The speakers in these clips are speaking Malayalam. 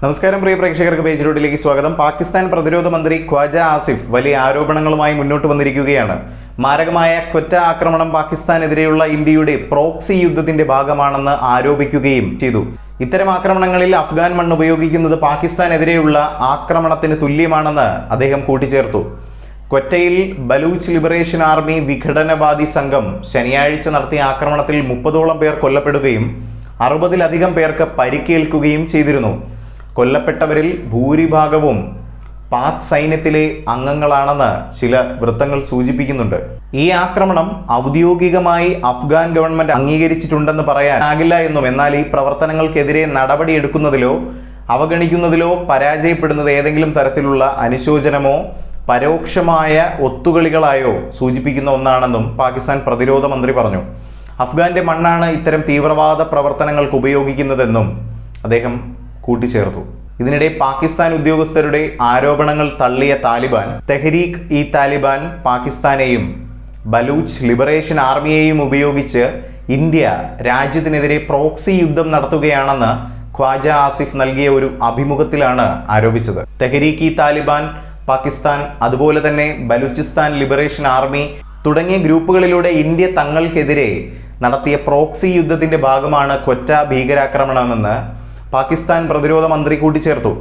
നമസ്കാരം പ്രിയ പ്രേക്ഷകർക്ക് പേജിലോട്ടിലേക്ക് സ്വാഗതം. പാകിസ്ഥാൻ പ്രതിരോധ മന്ത്രി ഖ്വാജ ആസിഫ് വലിയ ആരോപണങ്ങളുമായി മുന്നോട്ട് വന്നിരിക്കുകയാണ്. മാരകമായ ക്വറ്റ ആക്രമണം പാകിസ്ഥാനെതിരെയുള്ള ഇന്ത്യയുടെ പ്രോക്സി യുദ്ധത്തിന്റെ ഭാഗമാണെന്ന് ആരോപിക്കുകയും ചെയ്തു. ഇത്തരം ആക്രമണങ്ങളിൽ അഫ്ഗാൻ മണ്ണ് ഉപയോഗിക്കുന്നത് പാകിസ്ഥാനെതിരെയുള്ള ആക്രമണത്തിന് തുല്യമാണെന്ന് അദ്ദേഹം കൂട്ടിച്ചേർത്തു. ക്വറ്റയിൽ ബലൂച്ച് ലിബറേഷൻ ആർമി വിഘടനവാദി സംഘം ശനിയാഴ്ച നടത്തിയ ആക്രമണത്തിൽ 30ഓളം പേർ കൊല്ലപ്പെടുകയും 60ലധികം പേർക്ക് പരിക്കേൽക്കുകയും ചെയ്തിരുന്നു. കൊല്ലപ്പെട്ടവരിൽ ഭൂരിഭാഗവും പാക് സൈന്യത്തിലെ അംഗങ്ങളാണെന്ന് ചില വൃത്തങ്ങൾ സൂചിപ്പിക്കുന്നുണ്ട്. ഈ ആക്രമണം ഔദ്യോഗികമായി അഫ്ഗാൻ ഗവൺമെന്റ് അംഗീകരിച്ചിട്ടുണ്ടെന്ന് പറയാനാകില്ല എന്നും, എന്നാൽ ഈ പ്രവർത്തനങ്ങൾക്കെതിരെ നടപടിയെടുക്കുന്നതിലോ അവഗണിക്കുന്നതിലോ പരാജയപ്പെടുന്നത് ഏതെങ്കിലും തരത്തിലുള്ള അനുശോചനമോ പരോക്ഷമായ ഒത്തുകളികളായോ സൂചിപ്പിക്കുന്ന ഒന്നാണെന്നും പാകിസ്ഥാൻ പ്രതിരോധ മന്ത്രി പറഞ്ഞു. അഫ്ഗാന്റെ മണ്ണാണ് ഇത്തരം തീവ്രവാദ പ്രവർത്തനങ്ങൾക്ക് ഉപയോഗിക്കുന്നതെന്നും അദ്ദേഹം കൂട്ടിച്ചേർത്തു. ഇതിനിടെ പാകിസ്ഥാൻ ഉദ്യോഗസ്ഥരുടെ ആരോപണങ്ങൾ തള്ളിയ താലിബാൻ, തെഹ്രീക്ക് ഇ താലിബാൻ പാകിസ്ഥാനെയും ബലൂച്ച് ലിബറേഷൻ ആർമിയെയും ഉപയോഗിച്ച് ഇന്ത്യ രാജ്യത്തിനെതിരെ പ്രോക്സി യുദ്ധം നടത്തുകയാണെന്ന് ഖ്വാജ ആസിഫ് നൽകിയ ഒരു അഭിമുഖത്തിലാണ് ആരോപിച്ചത്. തെഹ്രീക്ക് ഇ താലിബാൻ പാകിസ്ഥാൻ, അതുപോലെ തന്നെ ബലൂചിസ്ഥാൻ ലിബറേഷൻ ആർമി തുടങ്ങിയ ഗ്രൂപ്പുകളിലൂടെ ഇന്ത്യ തങ്ങൾക്കെതിരെ നടത്തിയ പ്രോക്സി യുദ്ധത്തിന്റെ ഭാഗമാണ് ക്വറ്റ ഭീകരാക്രമണമെന്ന് പാകിസ്ഥാൻ പ്രതിരോധ മന്ത്രി കൂട്ടിച്ചേർത്തു.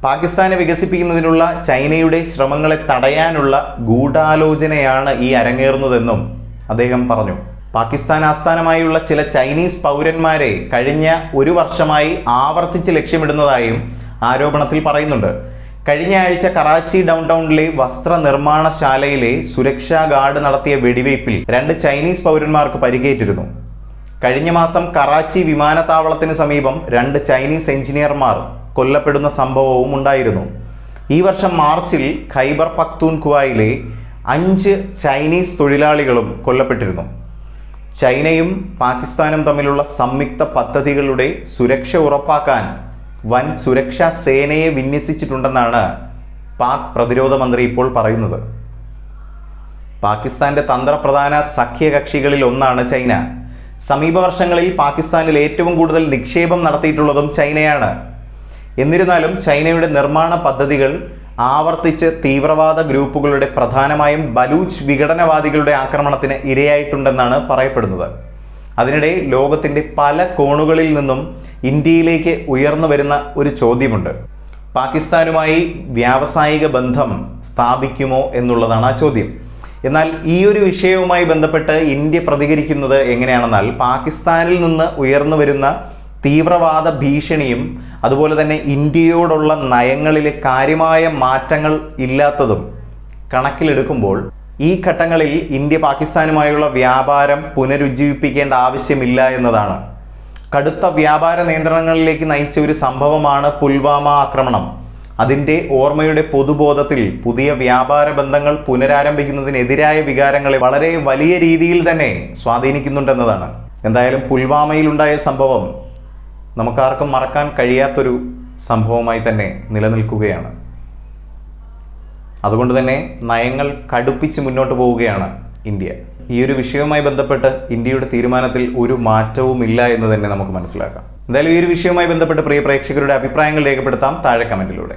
പാകിസ്ഥാനെ വികസിപ്പിക്കുന്നതിനുള്ള ചൈനയുടെ ശ്രമങ്ങളെ തടയാനുള്ള ഗൂഢാലോചനയാണ് ഈ അരങ്ങേറുന്നതെന്നും അദ്ദേഹം പറഞ്ഞു. പാകിസ്ഥാൻ ആസ്ഥാനമായുള്ള ചില ചൈനീസ് പൗരന്മാരെ കഴിഞ്ഞ ഒരു വർഷമായി ആവർത്തിച്ച് ലക്ഷ്യമിടുന്നതായും ആരോപണത്തിൽ പറയുന്നുണ്ട്. കഴിഞ്ഞ ആഴ്ച കറാച്ചി ഡൗൺടൗണിലെ വസ്ത്രനിർമ്മാണശാലയിലെ സുരക്ഷാ ഗാർഡ് നടത്തിയ വെടിവയ്പിൽ 2 ചൈനീസ് പൗരന്മാർക്ക് പരിക്കേറ്റിരുന്നു. കഴിഞ്ഞ മാസം കറാച്ചി വിമാനത്താവളത്തിന് സമീപം 2 ചൈനീസ് എഞ്ചിനീയർമാർ കൊല്ലപ്പെടുന്ന സംഭവവും ഉണ്ടായിരുന്നു. ഈ വർഷം മാർച്ചിൽ ഖൈബർ പഖ്തൂൺഖ്വയിലെ 5 ചൈനീസ് തൊഴിലാളികളും കൊല്ലപ്പെട്ടിരുന്നു. ചൈനയും പാകിസ്ഥാനും തമ്മിലുള്ള സംയുക്ത പദ്ധതികളുടെ സുരക്ഷ ഉറപ്പാക്കാൻ വൻ സുരക്ഷാ സേനയെ വിന്യസിച്ചിട്ടുണ്ടെന്നാണ് പാക് പ്രതിരോധ മന്ത്രി ഇപ്പോൾ പറയുന്നത്. പാകിസ്ഥാന്റെ തന്ത്രപ്രധാന സഖ്യകക്ഷികളിൽ ഒന്നാണ് ചൈന. സമീപ വർഷങ്ങളിൽ പാകിസ്ഥാനിൽ ഏറ്റവും കൂടുതൽ നിക്ഷേപം നടത്തിയിട്ടുള്ളതും ചൈനയാണ്. എന്നിരുന്നാലും ചൈനയുടെ നിർമ്മാണ പദ്ധതികൾ ആവർത്തിച്ച് തീവ്രവാദ ഗ്രൂപ്പുകളുടെ, പ്രധാനമായും ബലൂച്ച് വിഘടനവാദികളുടെ ആക്രമണത്തിന് ഇരയായിട്ടുണ്ടെന്നാണ് പറയപ്പെടുന്നത്. അതിനിടെ ലോകത്തിൻ്റെ പല കോണുകളിൽ നിന്നും ഇന്ത്യയിലേക്ക് ഉയർന്നു വരുന്ന ഒരു ചോദ്യമുണ്ട്. പാകിസ്ഥാനുമായി വ്യാവസായിക ബന്ധം സ്ഥാപിക്കുമോ എന്നുള്ളതാണ് ആ ചോദ്യം. എന്നാൽ ഈ ഒരു വിഷയവുമായി ബന്ധപ്പെട്ട് ഇന്ത്യ പ്രതികരിക്കുന്നത് എങ്ങനെയാണെന്നാൽ, പാകിസ്ഥാനിൽ നിന്ന് ഉയർന്നു വരുന്ന തീവ്രവാദ ഭീഷണിയും അതുപോലെ തന്നെ ഇന്ത്യയോടുള്ള നയങ്ങളിലെ കാര്യമായ മാറ്റങ്ങൾ ഇല്ലാത്തതും കണക്കിലെടുക്കുമ്പോൾ ഈ ഘട്ടങ്ങളിൽ ഇന്ത്യ പാകിസ്ഥാനുമായുള്ള വ്യാപാരം പുനരുജ്ജീവിപ്പിക്കേണ്ട ആവശ്യമില്ല എന്നതാണ്. കടുത്ത വ്യാപാര നിയന്ത്രണങ്ങളിലേക്ക് നയിച്ച ഒരു സംഭവമാണ് പുൽവാമ ആക്രമണം. അതിൻ്റെ ഓർമ്മയുടെ പൊതുബോധത്തിൽ പുതിയ വ്യാപാര ബന്ധങ്ങൾ പുനരാരംഭിക്കുന്നതിനെതിരായ വികാരങ്ങളെ വളരെ വലിയ രീതിയിൽ തന്നെ സ്വാധീനിക്കുന്നുണ്ടെന്നതാണ്. എന്തായാലും പുൽവാമയിലുണ്ടായ സംഭവം നമുക്കാർക്കും മറക്കാൻ കഴിയാത്തൊരു സംഭവമായി തന്നെ നിലനിൽക്കുകയാണ്. അതുകൊണ്ട് തന്നെ നയങ്ങൾ കടുപ്പിച്ച് മുന്നോട്ട് പോവുകയാണ് ഇന്ത്യ. ഈ ഒരു വിഷയവുമായി ബന്ധപ്പെട്ട് ഇന്ത്യയുടെ തീരുമാനത്തിൽ ഒരു മാറ്റവും ഇല്ല എന്ന് തന്നെ നമുക്ക് മനസ്സിലാക്കാം. എന്തായാലും ഈ ഒരു വിഷയവുമായി ബന്ധപ്പെട്ട് പ്രിയ പ്രേക്ഷകരുടെ അഭിപ്രായങ്ങൾ രേഖപ്പെടുത്താം താഴെ കമന്റിലൂടെ.